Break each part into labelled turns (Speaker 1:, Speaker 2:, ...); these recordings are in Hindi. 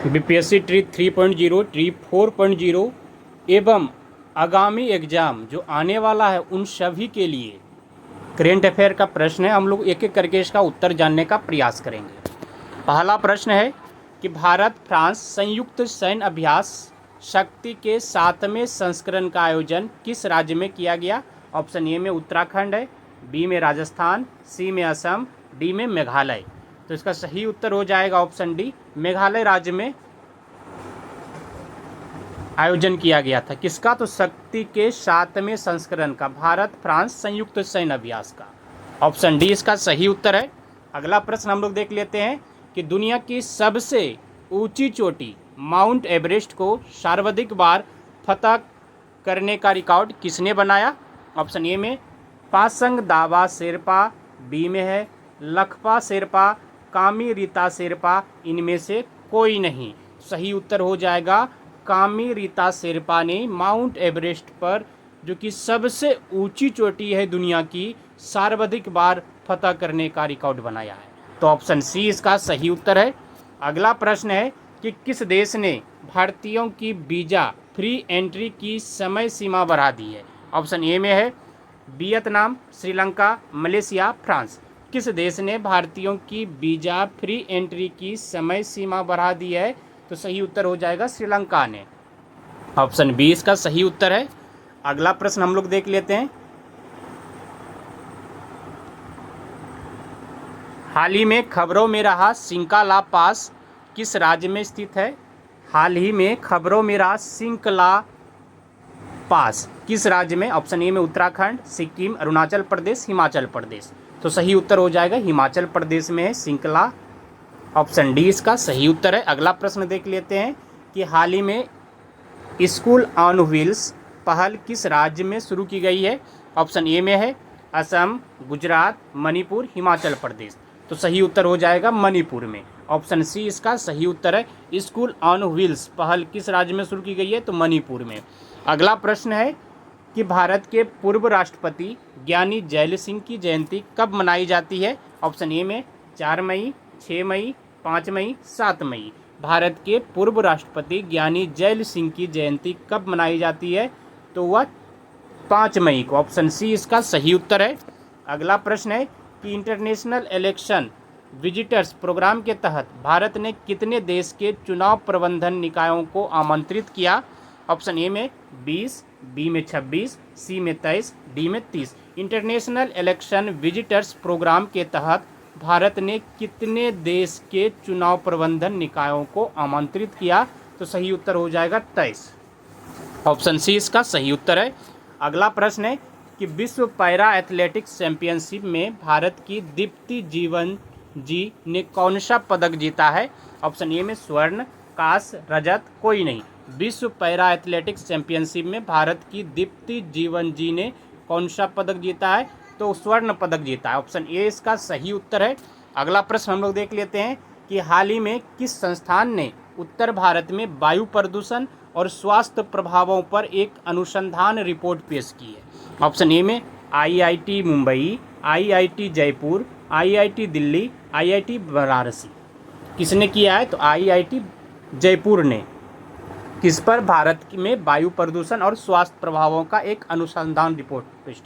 Speaker 1: बीपीएससी ट्री 3.0, ट्री 4.0 एवं आगामी एग्जाम जो आने वाला है उन सभी के लिए करेंट अफेयर का प्रश्न है। हम लोग एक एक करके इसका उत्तर जानने का प्रयास करेंगे। पहला प्रश्न है कि भारत फ्रांस संयुक्त सैन्य अभ्यास शक्ति के 7वें संस्करण का आयोजन किस राज्य में किया गया? ऑप्शन ए में उत्तराखंड है, बी में राजस्थान, सी में असम, डी में मेघालय। तो इसका सही उत्तर हो जाएगा ऑप्शन डी, मेघालय राज्य में आयोजन किया गया था। किसका? तो शक्ति के 7वें संस्करण का, भारत फ्रांस संयुक्त सैन्य अभ्यास का। ऑप्शन डी इसका सही उत्तर है। अगला प्रश्न हम लोग देख लेते हैं कि दुनिया की सबसे ऊंची चोटी माउंट एवरेस्ट को सर्वाधिक बार फतह करने का रिकॉर्ड किसने बनाया? ऑप्शन ए में पासंग दावा शेरपा, बी में है लखपा शेरपा, कामी रीता शेरपा, इनमें से कोई नहीं। सही उत्तर हो जाएगा कामी रीता शेरपा ने माउंट एवरेस्ट पर, जो कि सबसे ऊंची चोटी है दुनिया की, सर्वाधिक बार फतह करने का रिकॉर्ड बनाया है। तो ऑप्शन सी इसका सही उत्तर है। अगला प्रश्न है कि किस देश ने भारतीयों की वीज़ा फ्री एंट्री की समय सीमा बढ़ा दी है? ऑप्शन ए में है वियतनाम, श्रीलंका, मलेशिया, फ्रांस। किस देश ने भारतीयों की वीज़ा फ्री एंट्री की समय सीमा बढ़ा दी है? तो सही उत्तर हो जाएगा श्रीलंका ने। ऑप्शन बी इसका सही उत्तर है। अगला प्रश्न हम लोग देख लेते हैं। हाल ही में खबरों में रहा सिंकाला पास किस राज्य में स्थित है? हाल ही में खबरों में रहा सिंकला पास किस राज्य में? ऑप्शन ए में उत्तराखंड, सिक्किम, अरुणाचल प्रदेश, हिमाचल प्रदेश। तो सही उत्तर हो जाएगा हिमाचल प्रदेश में है सिंकला। ऑप्शन डी इसका सही उत्तर है। अगला प्रश्न देख लेते हैं कि हाल ही में स्कूल ऑन व्हील्स पहल किस राज्य में शुरू की गई है? ऑप्शन ए में है असम, गुजरात, मणिपुर, हिमाचल प्रदेश। तो सही उत्तर हो जाएगा मणिपुर में। ऑप्शन सी इसका सही उत्तर है। स्कूल ऑन व्हील्स पहल किस राज्य में शुरू की गई है? तो मणिपुर में। अगला प्रश्न है कि भारत के पूर्व राष्ट्रपति ज्ञानी जैल सिंह की जयंती कब मनाई जाती है? ऑप्शन ए में 4 मई, 6 मई, 5 मई, 7 मई। भारत के पूर्व राष्ट्रपति ज्ञानी जैल सिंह की जयंती कब मनाई जाती है? तो वह 5 मई को। ऑप्शन सी इसका सही उत्तर है। अगला प्रश्न है कि इंटरनेशनल इलेक्शन विजिटर्स प्रोग्राम के तहत भारत ने कितने देश के चुनाव प्रबंधन निकायों को आमंत्रित किया? ऑप्शन ए में 20, बी में 26, सी में 23, डी में 30। इंटरनेशनल इलेक्शन विजिटर्स प्रोग्राम के तहत भारत ने कितने देश के चुनाव प्रबंधन निकायों को आमंत्रित किया? तो सही उत्तर हो जाएगा 23। ऑप्शन सी इसका सही उत्तर है। अगला प्रश्न है कि विश्व पैरा एथलेटिक्स चैंपियनशिप में भारत की दीप्ति जीवन जी ने कौन सा पदक जीता है? ऑप्शन ए में स्वर्ण, कांस्य, रजत, कोई नहीं। विश्व पैरा एथलेटिक्स चैंपियनशिप में भारत की दीप्ति जीवन जी ने कौन सा पदक जीता है? तो स्वर्ण पदक जीता है। ऑप्शन ए इसका सही उत्तर है। अगला प्रश्न हम लोग देख लेते हैं कि हाल ही में किस संस्थान ने उत्तर भारत में वायु प्रदूषण और स्वास्थ्य प्रभावों पर एक अनुसंधान रिपोर्ट पेश की है? ऑप्शन ए में IIT Mumbai, IIT Jaipur, IIT Delhi, IIT Varanasi. किसने किया है? तो आईआईटी जयपुर ने। किस पर? भारत में वायु प्रदूषण और स्वास्थ्य प्रभावों का एक अनुसंधान रिपोर्ट पेश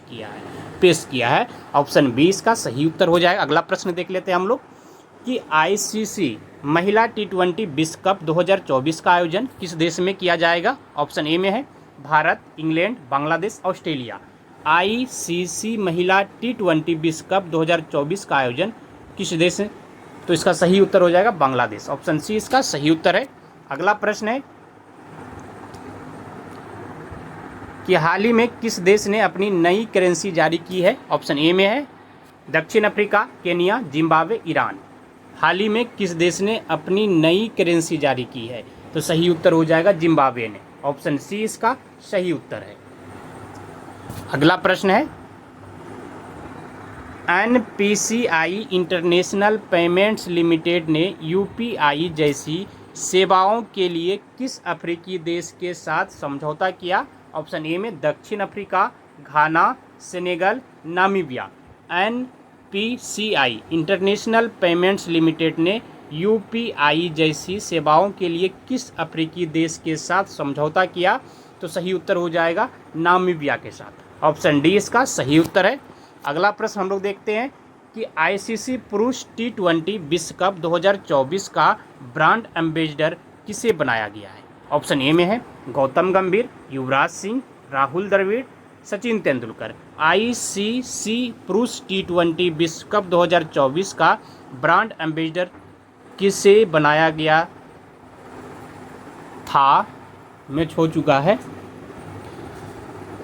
Speaker 1: किया है। ऑप्शन बी इसका सही उत्तर हो जाएगा। अगला प्रश्न देख लेते हैं हम लोग कि आईसीसी महिला T20 विश्व कप 2024 का आयोजन किस देश में किया जाएगा? ऑप्शन ए में है Bharat, England, Bangladesh, Australia. ICC महिला T20 विश्व कप 2024 का आयोजन किस देश में? तो इसका सही उत्तर हो जाएगा बांग्लादेश। ऑप्शन सी इसका सही उत्तर है। अगला प्रश्न है कि हाल ही में किस देश ने अपनी नई करेंसी जारी की है? ऑप्शन ए में है दक्षिण अफ्रीका, केनिया, जिम्बाब्वे, ईरान। हाल ही में किस देश ने अपनी नई करेंसी जारी की है? तो सही उत्तर हो जाएगा जिम्बाब्वे ने। ऑप्शन सी इसका सही उत्तर है। अगला प्रश्न है एनपीसीआई इंटरनेशनल पेमेंट्स लिमिटेड ने यूपीआई जैसी सेवाओं के लिए किस अफ्रीकी देश के साथ समझौता किया? ऑप्शन ए में दक्षिण Africa, Ghana, Senegal, Namibia. NPCI international payments limited ने यूपीआई जैसी सेवाओं के लिए किस अफ्रीकी देश के साथ समझौता किया? तो सही उत्तर हो जाएगा नामीबिया के साथ। ऑप्शन डी इसका सही उत्तर है। अगला प्रश्न हम लोग देखते हैं कि आईसीसी पुरुष T20 विश्व कप 2024 का ब्रांड एम्बेसडर किसे बनाया गया है? ऑप्शन ए में है गौतम गंभीर, युवराज सिंह, राहुल द्रविड़, सचिन तेंदुलकर। आईसीसी पुरुष T20 विश्व कप 2024 का ब्रांड एम्बेसडर किसे बनाया गया था? मैच हो चुका है,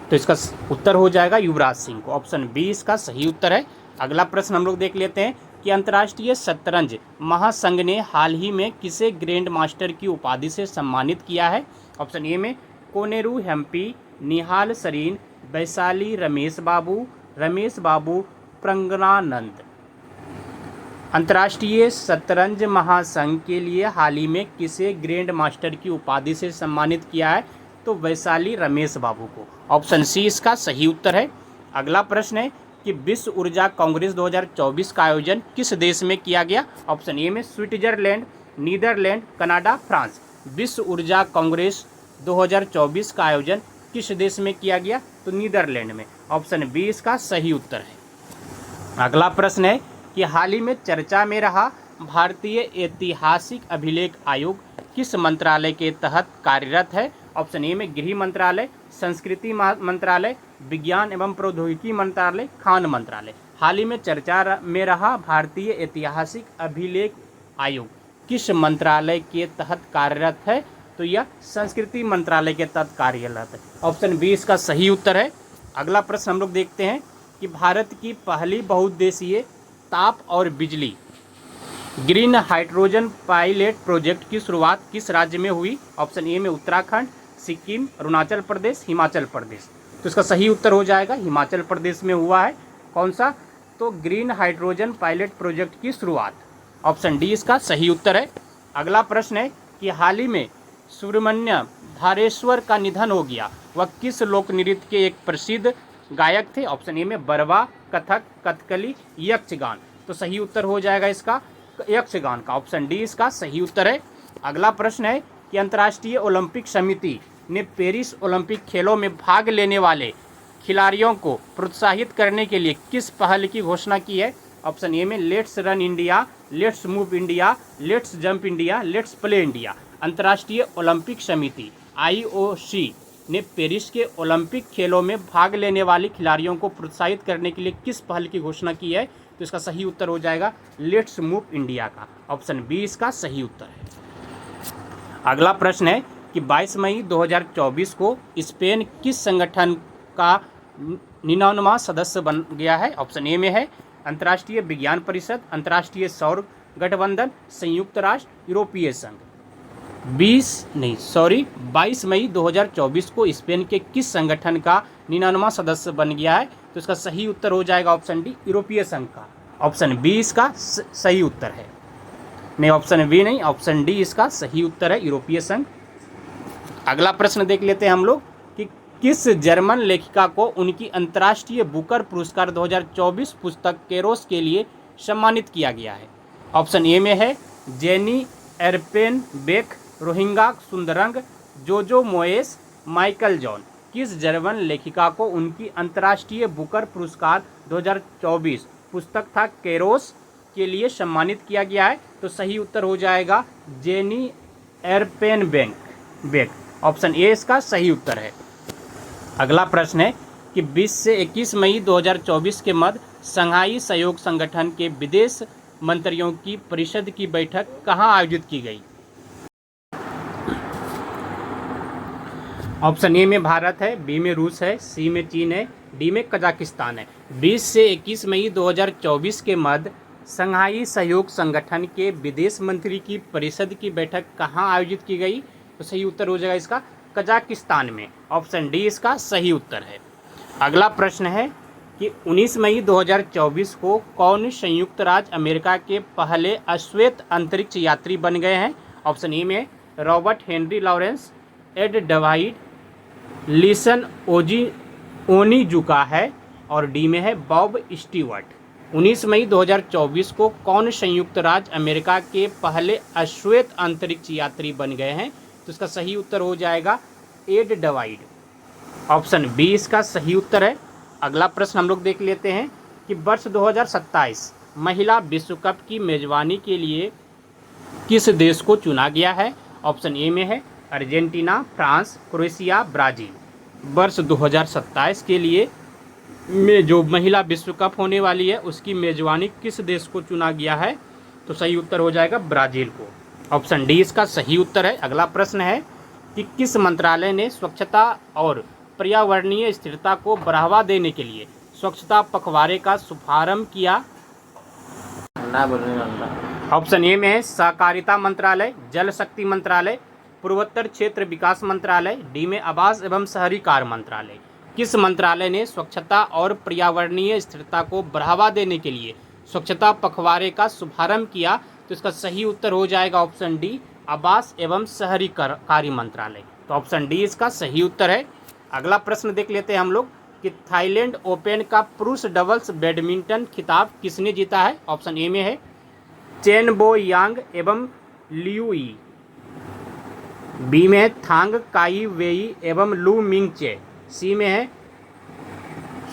Speaker 1: तो इसका उत्तर हो जाएगा युवराज सिंह को। ऑप्शन बी इसका सही उत्तर है। अगला प्रश्न हम लोग देख लेते हैं कि अंतर्राष्ट्रीय शतरंज महासंघ ने हाल ही में किसे ग्रैंड मास्टर की उपाधि से सम्मानित किया है? ऑप्शन ए में कोनेरू हेम्पी, निहाल सरीन, वैशाली रमेश बाबू प्रज्ञानंद। अंतर्राष्ट्रीय शतरंज महासंघ के लिए हाल ही में किसे ग्रैंड मास्टर की उपाधि से सम्मानित किया है? तो वैशाली रमेश बाबू को। ऑप्शन सी इसका सही उत्तर है। अगला प्रश्न है कि विश्व ऊर्जा कांग्रेस 2024 का आयोजन किस देश में किया गया? ऑप्शन ए में स्विट्जरलैंड, नीदरलैंड, कनाडा, फ्रांस। विश्व ऊर्जा कांग्रेस 2024 का आयोजन किस देश में किया गया? तो नीदरलैंड में। ऑप्शन बी इसका सही उत्तर है। अगला प्रश्न है कि हाल ही में चर्चा में रहा भारतीय ऐतिहासिक अभिलेख आयोग किस मंत्रालय के तहत कार्यरत है? ऑप्शन ए में गृह मंत्रालय, संस्कृति मंत्रालय, विज्ञान एवं प्रौद्योगिकी मंत्रालय, खान मंत्रालय। हाल ही में चर्चा में रहा भारतीय ऐतिहासिक अभिलेख आयोग किस मंत्रालय के तहत कार्यरत है? तो यह संस्कृति मंत्रालय के तहत कार्यरत है। ऑप्शन बी इसका सही उत्तर है। अगला प्रश्न हम लोग देखते हैं कि भारत की पहली बहुउद्देशीय ताप और बिजली ग्रीन हाइड्रोजन पायलट प्रोजेक्ट की शुरुआत किस राज्य में हुई? ऑप्शन ए में उत्तराखंड, सिक्किम, अरुणाचल प्रदेश, हिमाचल प्रदेश। तो इसका सही उत्तर हो जाएगा हिमाचल प्रदेश में हुआ है। कौन सा? तो ग्रीन हाइड्रोजन पायलट प्रोजेक्ट की शुरुआत। ऑप्शन डी इसका सही उत्तर है। अगला प्रश्न है कि हाल ही में सुब्रमण्य धारेश्वर का निधन हो गया, वह किस लोक नृत्य के एक प्रसिद्ध गायक थे? ऑप्शन ए में बरवा, कथक, कथकली, यक्षगान। तो सही उत्तर हो जाएगा इसका यक्षगान का। ऑप्शन डी इसका सही उत्तर है। अगला प्रश्न है कि अंतर्राष्ट्रीय ओलंपिक समिति ने पेरिस ओलंपिक खेलों में भाग लेने वाले खिलाड़ियों को प्रोत्साहित करने के लिए किस पहल की घोषणा की है? ऑप्शन ए में let's run India, let's move India, let's jump India, let's play India. अंतर्राष्ट्रीय ओलंपिक समिति IOC ने पेरिस के ओलंपिक खेलों में भाग लेने वाले खिलाड़ियों को प्रोत्साहित करने के लिए किस पहल की घोषणा की है? तो इसका सही उत्तर हो जाएगा लेट्स मूव इंडिया का। ऑप्शन बी इसका सही उत्तर है। अगला प्रश्न है कि 22 मई 2024 को स्पेन किस संगठन का 99वां सदस्य बन गया है? ऑप्शन ए में है अंतर्राष्ट्रीय विज्ञान परिषद, अंतर्राष्ट्रीय सौर गठबंधन, संयुक्त राष्ट्र, यूरोपीय संघ। 22 मई 2024 को स्पेन के किस संगठन का 99वां सदस्य बन गया है? तो इसका सही उत्तर हो जाएगा ऑप्शन डी यूरोपीय संघ का। ऑप्शन बी इसका सही उत्तर है। नहीं, ऑप्शन बी नहीं, ऑप्शन डी इसका सही उत्तर है, यूरोपीय संघ। अगला प्रश्न देख लेते हैं हम लोग कि किस जर्मन लेखिका को उनकी अंतर्राष्ट्रीय बुकर पुरस्कार 2024 पुस्तक केरोस के लिए सम्मानित किया गया है? ऑप्शन ए में है जेनी एर्पेनबेक, रोहिंगा सुंदरंग, जोजो मोएस, माइकल जॉन। किस जर्मन लेखिका को उनकी अंतर्राष्ट्रीय बुकर पुरस्कार 2024 पुस्तक था केरोस के लिए सम्मानित किया गया है? तो सही उत्तर हो जाएगा जेनी एर्पेनबेक। ऑप्शन ए इसका सही उत्तर है। अगला प्रश्न है कि 20 से 21 मई 2024 के मध्य शंघाई सहयोग संगठन के विदेश मंत्रियों की परिषद की बैठक कहाँ आयोजित की गई? ऑप्शन ए में भारत है, बी में रूस है, सी में चीन है, डी में कजाकिस्तान है। 20 से 21 मई 2024 के मध्य शंघाई सहयोग संगठन के विदेश मंत्री की परिषद की बैठक कहाँ आयोजित की गई? तो सही उत्तर हो जाएगा इसका कजाकिस्तान में। ऑप्शन डी इसका सही उत्तर है। अगला प्रश्न है कि 19 मई 2024 को कौन संयुक्त राज्य अमेरिका के पहले अश्वेत अंतरिक्ष यात्री बन गए हैं? ऑप्शन ए में Robert Henry Lawrence, Ed Dwight, Ellison Onizuka है, और डी में है बॉब स्टीवर्ट। 19 मई 2024 को कौन संयुक्त राज्य अमेरिका के पहले अश्वेत अंतरिक्ष यात्री बन गए हैं? तो इसका सही उत्तर हो जाएगा एड डवाइड। ऑप्शन बी इसका सही उत्तर है। अगला प्रश्न हम लोग देख लेते हैं कि वर्ष 2027 महिला विश्व कप की मेजबानी के लिए किस देश को चुना गया है? ऑप्शन ए में है अर्जेंटीना, फ्रांस, क्रोएशिया, ब्राज़ील। वर्ष 2027 के लिए में जो महिला विश्व कप होने वाली है उसकी मेजबानी किस देश को चुना गया है? तो सही उत्तर हो जाएगा ब्राज़ील को। ऑप्शन डी इसका सही उत्तर है। अगला प्रश्न है कि किस मंत्रालय ने स्वच्छता और पर्यावरणीय स्थिरता को बढ़ावा देने के लिए स्वच्छता पखवाड़े का शुभारंभ किया? ऑप्शन ए में है सहकारिता मंत्रालय, जल शक्ति मंत्रालय, पूर्वोत्तर क्षेत्र विकास मंत्रालय, डी में आवास एवं शहरी कार्य मंत्रालय। किस मंत्रालय ने स्वच्छता और पर्यावरणीय स्थिरता को बढ़ावा देने के लिए स्वच्छता पखवाड़े का शुभारंभ किया? तो इसका सही उत्तर हो जाएगा ऑप्शन डी आवास एवं शहरी कार्य मंत्रालय। तो ऑप्शन डी इसका सही उत्तर है। अगला प्रश्न देख लेते हैं हम लोग कि थाईलैंड ओपन का पुरुष डबल्स बैडमिंटन खिताब किसने जीता है? ऑप्शन ए में है चेन बो यांग एवं लियू यी, बी में है थांग काई वेई एवं लू मिंग चे, सी में है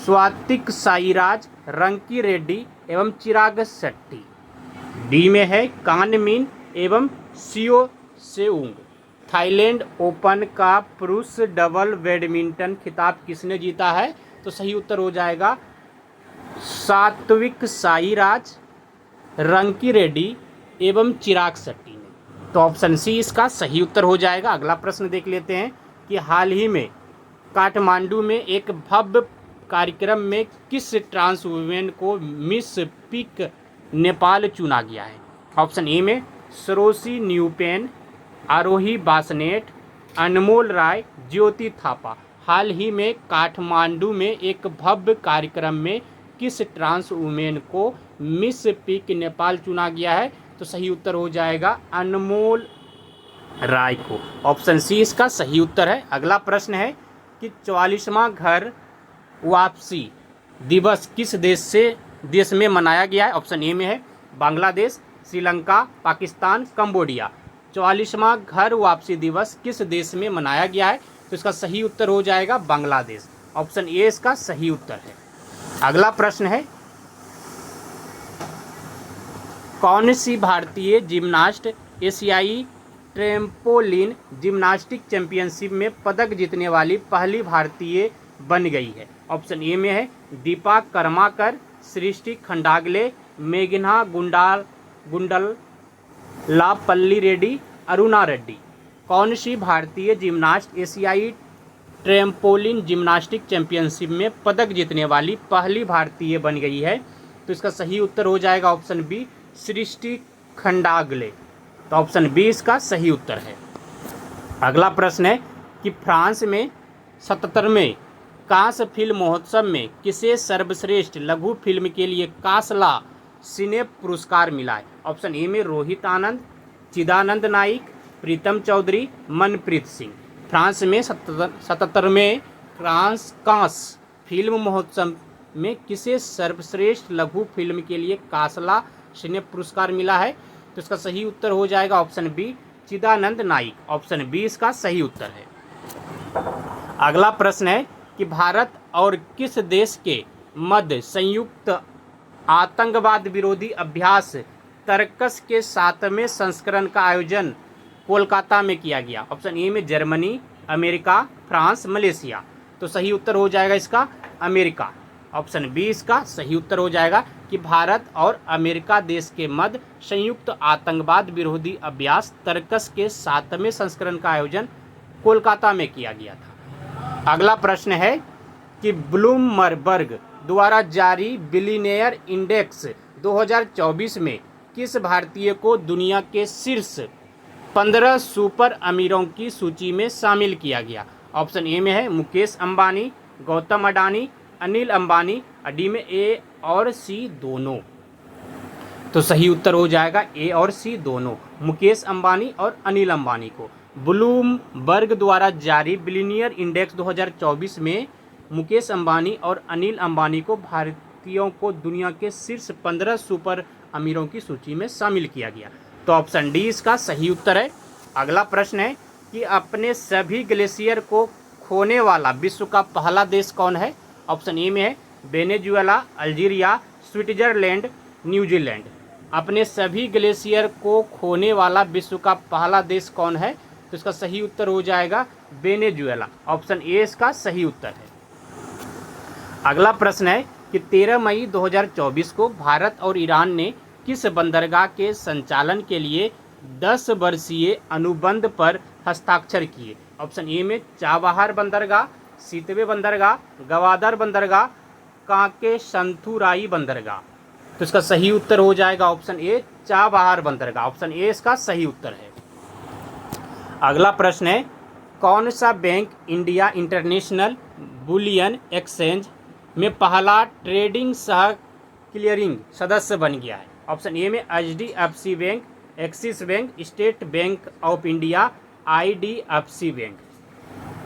Speaker 1: स्वातिक साईराज, रंकी रेड्डी एवं चिराग शेट्टी, डी में है कानमिन एवं सियो सेउंग। थाईलैंड ओपन का पुरुष डबल बैडमिंटन खिताब किसने जीता है? तो सही उत्तर हो जाएगा सात्विक साईराज, रंकी रेड्डी एवं चिराग शेट्टी ने। तो ऑप्शन सी इसका सही उत्तर हो जाएगा। अगला प्रश्न देख लेते हैं कि हाल ही में काठमांडू में एक भव्य कार्यक्रम में किस ट्रांस वुमेन को मिस पिक नेपाल चुना गया है? ऑप्शन ए में सरोसी न्यूपेन, आरोही बासनेट, अनमोल राय, ज्योति थापा। हाल ही में काठमांडू में एक भव्य कार्यक्रम में किस ट्रांस वुमेन को मिस पिक नेपाल चुना गया है? तो सही उत्तर हो जाएगा अनमोल राय को। ऑप्शन सी इसका सही उत्तर है। अगला प्रश्न है कि 44वां घर वापसी दिवस किस देश में मनाया गया है? ऑप्शन ए में है बांग्लादेश, श्रीलंका, पाकिस्तान, कंबोडिया। 44वां घर वापसी दिवस किस देश में मनाया गया है? तो इसका सही उत्तर हो जाएगा बांग्लादेश। ऑप्शन ए इसका सही उत्तर है। अगला प्रश्न है कौन सी भारतीय जिम्नास्ट एशियाई ट्रैम्पोलिन जिम्नास्टिक चैंपियनशिप में पदक जीतने वाली पहली भारतीय बन गई है? ऑप्शन ए में है दीपा कर्माकर, सृष्टि खंडागले, मेघना गुंडल लापल्ली रेड्डी, अरुणा रेड्डी। कौन सी भारतीय जिम्नास्ट एशियाई ट्रैम्पोलिन जिम्नास्टिक चैंपियनशिप में पदक जीतने वाली पहली भारतीय बन गई है? तो इसका सही उत्तर हो जाएगा ऑप्शन बी सृष्टि खंडागले। तो ऑप्शन बी इसका सही उत्तर है। अगला प्रश्न है कि फ्रांस में 77वें कांस फिल्म महोत्सव में किसे सर्वश्रेष्ठ लघु फिल्म के लिए कांसला सिने पुरस्कार मिला है? ऑप्शन ए में रोहित आनंद, चिदानंद नाइक, प्रीतम चौधरी, मनप्रीत सिंह। फ्रांस में 77वें कांस फिल्म महोत्सव में किसे सर्वश्रेष्ठ लघु फिल्म के लिए कांसला सिने पुरस्कार मिला है? तो इसका सही उत्तर हो जाएगा ऑप्शन बी चिदानंद नाइक। ऑप्शन बी इसका सही उत्तर है। अगला प्रश्न है कि भारत और किस देश के मध्य संयुक्त आतंकवाद विरोधी अभ्यास तरकस के 7वें संस्करण का आयोजन कोलकाता में किया गया? ऑप्शन ए में जर्मनी, अमेरिका, फ्रांस, मलेशिया। तो सही उत्तर हो जाएगा इसका अमेरिका। ऑप्शन बी इसका सही उत्तर हो जाएगा कि भारत और अमेरिका देश के मध्य संयुक्त आतंकवाद विरोधी अभ्यास तरकस के 7वें संस्करण का आयोजन कोलकाता में किया गया था। अगला प्रश्न है कि ब्लूमबर्ग द्वारा जारी बिलियनियर इंडेक्स 2024 में किस भारतीय को दुनिया के शीर्ष 15 सुपर अमीरों की सूची में शामिल किया गया? ऑप्शन ए में है मुकेश अंबानी, गौतम अडानी, अनिल अंबानी, डी में ए और सी दोनों। तो सही उत्तर हो जाएगा ए और सी दोनों, मुकेश अंबानी और अनिल अंबानी को। ब्लूमबर्ग द्वारा जारी बिलियनियर इंडेक्स 2024 में मुकेश अंबानी और अनिल अंबानी को व्यक्तियों को दुनिया के शीर्ष 15 सुपर अमीरों की सूची में शामिल किया गया? तो ऑप्शन डी इसका सही उत्तर है। अगला प्रश्न है कि अपने सभी ग्लेशियर को खोने वाला विश्व का पहला देश कौन है? ऑप्शन ए में है वेनेजुएला, अल्जीरिया, स्विट्जरलैंड, न्यूजीलैंड। अपने सभी ग्लेशियर को खोने वाला विश्व का पहला देश कौन है? तो इसका सही उत्तर हो जाएगा वेनेजुएला। ऑप्शन ए इसका सही उत्तर है। अगला प्रश्न है कि 13 मई 2024 को भारत और ईरान ने किस बंदरगाह के संचालन के लिए 10 वर्षीय अनुबंध पर हस्ताक्षर किए? ऑप्शन ए में चाबहार बंदरगाह, सीतवे बंदरगाह, गवादर बंदरगाह, कांके शंथुराई बंदरगाह। तो इसका सही उत्तर हो जाएगा ऑप्शन ए चाबहार बंदरगाह। ऑप्शन ए इसका सही उत्तर है। अगला प्रश्न है कौन सा bank India international bullion exchange में पहला ट्रेडिंग सह क्लियरिंग सदस्य बन गया है? ऑप्शन ए में HDFC bank, axis bank, state Bank of India, IDFC bank.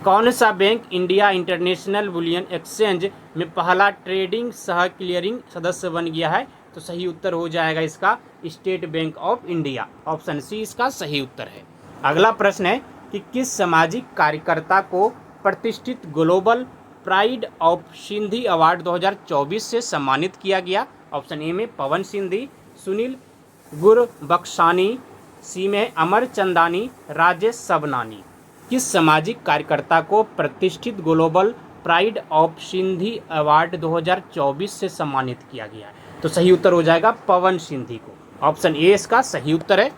Speaker 1: कौन सा bank India international bullion exchange में पहला ट्रेडिंग सह क्लियरिंग सदस्य बन गया है? तो सही उत्तर हो जाएगा इसका State Bank of India. Option C इसका सही उत्तर है। अगला प्रश्न है कि किस सामाजिक कार्यकर्ता को प्रतिष्ठित global pride of Sindhi award 2024 से सम्मानित किया गया? ऑप्शन ए में पवन सिंधी, सुनील गुरबख्शानी, सी में अमर चंदानी, राजेश सबनानी। किस सामाजिक कार्यकर्ता को प्रतिष्ठित global pride of Sindhi award 2024 से सम्मानित किया गया है? तो सही उत्तर हो जाएगा पवन सिंधी को। ऑप्शन ए इसका सही उत्तर है।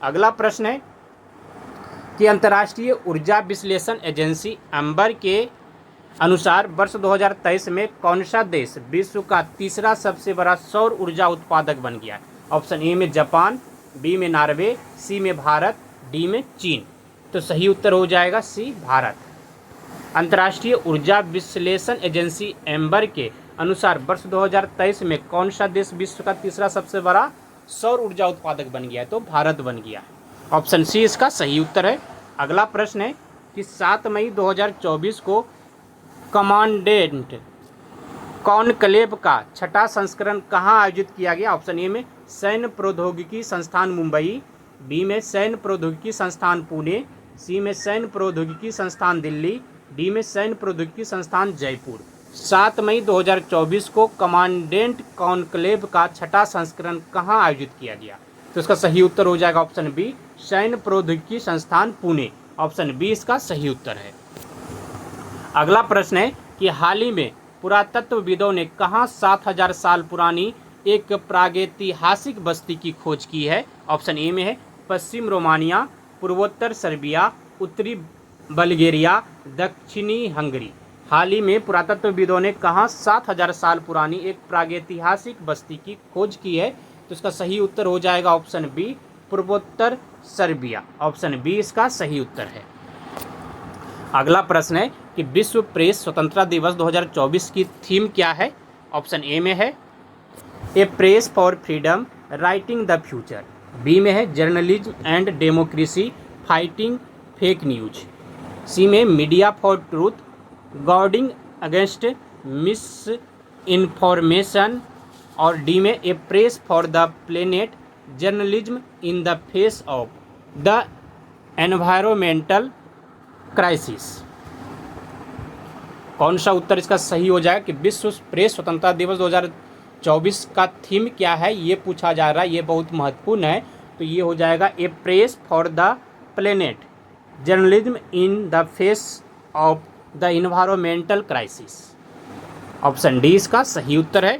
Speaker 1: अगला प्रश्न है कि अंतर्राष्ट्रीय ऊर्जा विश्लेषण एजेंसी एम्बर के अनुसार वर्ष 2023 में कौन सा देश विश्व का तीसरा सबसे बड़ा सौर ऊर्जा उत्पादक बन गया है? ऑप्शन ए में जापान, बी में नॉर्वे, सी में भारत, डी में चीन। तो सही उत्तर हो जाएगा सी भारत। अंतर्राष्ट्रीय ऊर्जा विश्लेषण एजेंसी एम्बर के अनुसार वर्ष 2023 में कौन सा देश विश्व का तीसरा सबसे बड़ा सौर ऊर्जा उत्पादक बन गया है? तो भारत बन गया है। ऑप्शन सी इसका सही उत्तर है। अगला प्रश्न है कि 7 मई 2024 को कमांडेंट कॉनक्लेव का छठा संस्करण कहाँ आयोजित किया गया? ऑप्शन ए में सैन्य प्रौद्योगिकी संस्थान मुंबई, बी में सैन्य प्रौद्योगिकी संस्थान पुणे, सी में सैन्य प्रौद्योगिकी संस्थान दिल्ली, डी में सैन्य प्रौद्योगिकी संस्थान जयपुर। 7 मई 2024 को कमांडेंट कॉनक्लेव का छठा संस्करण कहाँ आयोजित किया गया? तो इसका सही उत्तर हो जाएगा ऑप्शन बी सैन्य प्रौद्योगिकी संस्थान पुणे। ऑप्शन बी इसका सही उत्तर है। अगला प्रश्न है कि हाल ही में पुरातत्वविदों ने कहाँ 7000 साल पुरानी एक प्रागैतिहासिक बस्ती की खोज की है? ऑप्शन ए में है पश्चिम रोमानिया, पूर्वोत्तर सर्बिया, उत्तरी बल्गेरिया, दक्षिणी हंगरी। हाल ही में पुरातत्वविदों ने कहाँ 7000 साल पुरानी एक प्रागैतिहासिक बस्ती की खोज की है? तो इसका सही उत्तर हो जाएगा ऑप्शन बी पूर्वोत्तर सर्बिया। ऑप्शन बी इसका सही उत्तर है। अगला प्रश्न है कि विश्व प्रेस स्वतंत्रता दिवस 2024 की थीम क्या है? ऑप्शन ए में है a press for freedom writing the future, B में है journalism and democracy fighting fake news, C में media for truth guarding against misinformation, और डी में a press for the planet journalism in the face of the environmental crisis. कौन सा उत्तर इसका सही हो जाएगा कि विश्व प्रेस स्वतंत्रता दिवस 2024 का थीम क्या है, ये पूछा जा रहा है, ये बहुत महत्वपूर्ण है। तो ये हो जाएगा a press for the planet journalism in the face of the environmental crisis. Option D इसका सही उत्तर है।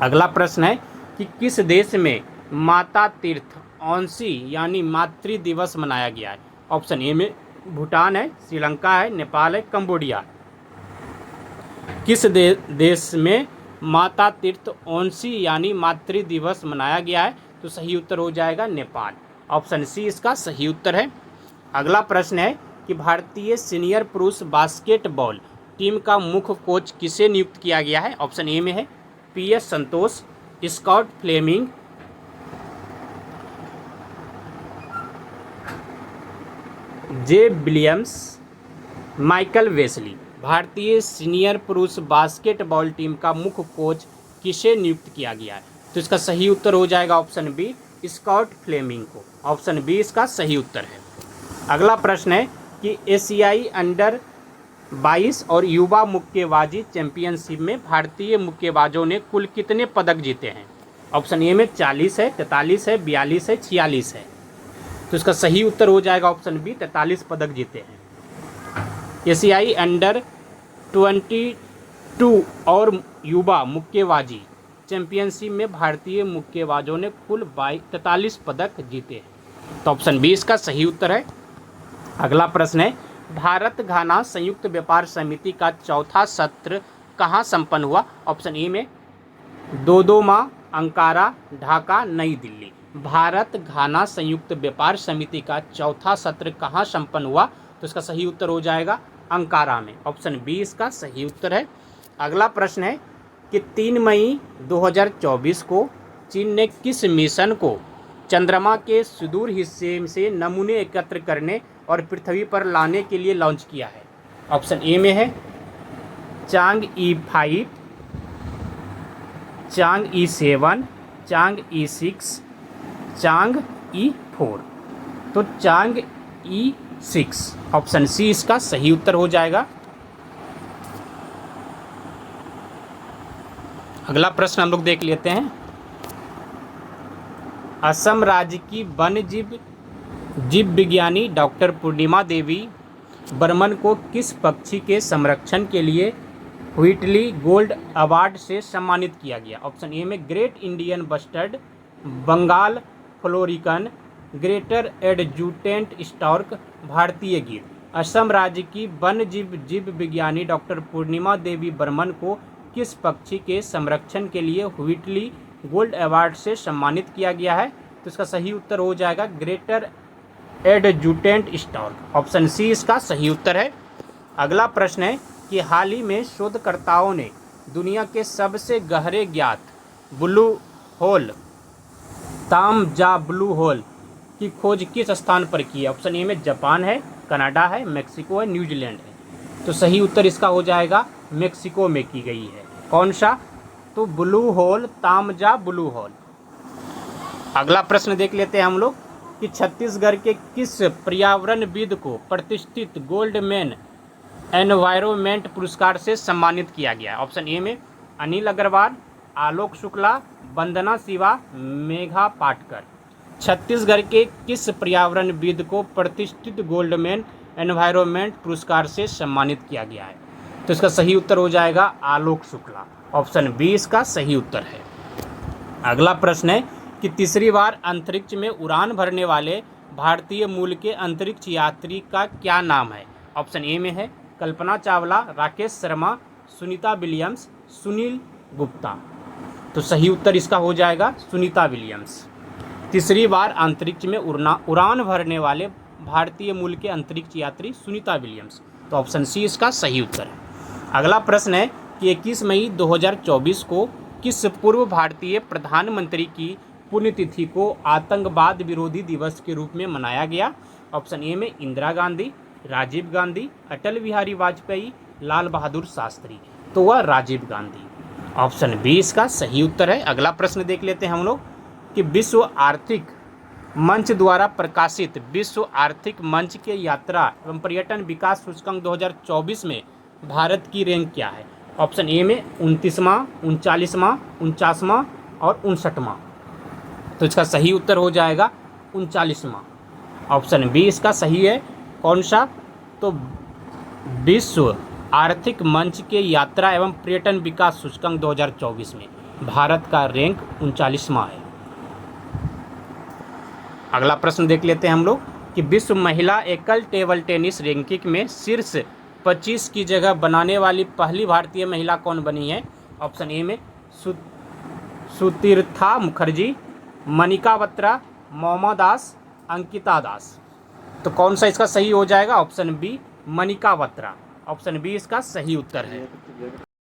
Speaker 1: अगला प्रश्न है कि किस देश में माता तीर्थ औंसी यानी मातृ दिवस मनाया गया है? ऑप्शन ए में भूटान है, श्रीलंका है, नेपाल है, कंबोडिया। किस देश में माता तीर्थ औंसी यानी मातृ दिवस मनाया गया है? तो सही उत्तर हो जाएगा नेपाल। ऑप्शन सी इसका सही उत्तर है। अगला प्रश्न है कि भारतीय सीनियर पुरुष बास्केटबॉल टीम का मुख्य कोच किसे नियुक्त किया गया है? ऑप्शन ए में है PS Santosh, Scott Fleming, J Williams, Michael Wesley. भारतीय सीनियर पुरुष बास्केटबॉल टीम का मुख्य कोच किसे नियुक्त किया गया है? तो इसका सही उत्तर हो जाएगा ऑप्शन बी, स्कॉट फ्लेमिंग को। ऑप्शन बी इसका सही उत्तर है। अगला प्रश्न है कि एशियाई अंडर 22 और युवा मुक्केबाजी चैंपियनशिप में भारतीय मुक्केबाजों ने कुल कितने पदक जीते हैं? ऑप्शन ए में 40 है, 43 है, 42 है, 46 है। तो इसका सही उत्तर हो जाएगा ऑप्शन बी, 43 पदक जीते हैं। एशियाई अंडर 22 और युवा मुक्केबाजी चैंपियनशिप में भारतीय मुक्केबाजों ने कुल 43 पदक जीते हैं। तो ऑप्शन बी इसका सही उत्तर है। अगला प्रश्न है, भारत घाना संयुक्त व्यापार समिति का चौथा सत्र कहाँ संपन्न हुआ? ऑप्शन ए में दोदोमा, अंकारा, ढाका, नई दिल्ली। भारत घाना संयुक्त व्यापार समिति का चौथा सत्र कहाँ संपन्न हुआ? तो इसका सही उत्तर हो जाएगा अंकारा में। ऑप्शन बी इसका सही उत्तर है। अगला प्रश्न है कि 3 मई 2024 को चीन ने किस मिशन को चंद्रमा के सुदूर हिस्से से नमूने एकत्र करने और पृथ्वी पर लाने के लिए लॉन्च किया है? ऑप्शन ए में है चांग-ई 5, चांग-ई 7, चांग-ई 6, चांग-ई 4। तो चांग-ई 6 ऑप्शन सी इसका सही उत्तर हो जाएगा। अगला प्रश्न हम लोग देख लेते हैं। असम राज्य की वन्य जीव विज्ञानी डॉक्टर पूर्णिमा देवी बर्मन को किस पक्षी के संरक्षण के लिए व्हिटली गोल्ड अवार्ड से सम्मानित किया गया? ऑप्शन ए में great Indian bustard, Bengal florican, greater adjutant stork, भारतीय गीर। असम राज्य की वन्य जीव विज्ञानी डॉक्टर पूर्णिमा देवी बर्मन को किस पक्षी के संरक्षण के लिए व्हिटली गोल्ड अवार्ड से सम्मानित किया गया है? तो इसका सही उत्तर हो जाएगा greater adjutant stork. Option C इसका सही उत्तर है। अगला प्रश्न है कि हाल ही में शोधकर्ताओं ने दुनिया के सबसे गहरे ज्ञात ब्लू होल तामजा ब्लू होल की खोज किस स्थान पर की है? ऑप्शन ए में जापान है, कनाडा है, मेक्सिको है, न्यूजीलैंड है। तो सही उत्तर इसका हो जाएगा मेक्सिको में की गई है। कौन सा? तो ब्लू होल, तामजा ब्लू होल। अगला प्रश्न देख लेते हैं हम लोग कि छत्तीसगढ़ के किस पर्यावरणविद को प्रतिष्ठित गोल्डमैन एनवायरनमेंट पुरस्कार से सम्मानित किया गया? ऑप्शन ए में अनिल अग्रवाल, आलोक शुक्ला, वंदना शिवा, मेघा पाटकर। छत्तीसगढ़ के किस पर्यावरणविद को प्रतिष्ठित गोल्डमैन एनवायरनमेंट पुरस्कार से सम्मानित किया गया है? तो इसका सही उत्तर हो जाएगा आलोक शुक्ला। ऑप्शन बी इसका सही उत्तर है। अगला प्रश्न है कि तीसरी बार अंतरिक्ष में उड़ान भरने वाले भारतीय मूल के अंतरिक्ष यात्री का क्या नाम है? ऑप्शन ए में है कल्पना चावला, राकेश शर्मा, सुनीता विलियम्स, सुनील गुप्ता। तो सही उत्तर इसका हो जाएगा सुनीता विलियम्स। तीसरी बार अंतरिक्ष में उड़ान भरने वाले भारतीय मूल के अंतरिक्ष यात्री सुनीता विलियम्स। तो ऑप्शन सी इसका सही उत्तर है। अगला प्रश्न है कि 21 मई 2024 को किस पूर्व भारतीय प्रधानमंत्री की पुण्यतिथि को आतंकवाद विरोधी दिवस के रूप में मनाया गया? ऑप्शन ए में इंदिरा गांधी, राजीव गांधी, अटल बिहारी वाजपेयी, लाल बहादुर शास्त्री। तो वह राजीव गांधी। ऑप्शन बी इसका सही उत्तर है। अगला प्रश्न देख लेते हैं हम लोग कि विश्व आर्थिक मंच द्वारा प्रकाशित विश्व आर्थिक मंच के यात्रा एवं पर्यटन विकास सूचकांक 2024 में भारत की रैंक क्या है? ऑप्शन ए में 29वां, 39वां, 49वां और 59वां। तो इसका सही उत्तर हो जाएगा 39वां। ऑप्शन बी इसका सही है। कौन सा? तो विश्व आर्थिक मंच के यात्रा एवं पर्यटन विकास सूचकांक 2024 में भारत का रैंक 39वां है। अगला प्रश्न देख लेते हैं हम लोग कि विश्व महिला एकल टेबल टेनिस रैंकिंग में शीर्ष 25 की जगह बनाने वाली पहली भारतीय महिला कौन बनी है? ऑप्शन ए में सुतीर्था मुखर्जी, मनिका बत्रा, मोमा दास, अंकिता दास। तो कौन सा इसका सही हो जाएगा? Option B Manika Batra. Option B इसका सही उत्तर है।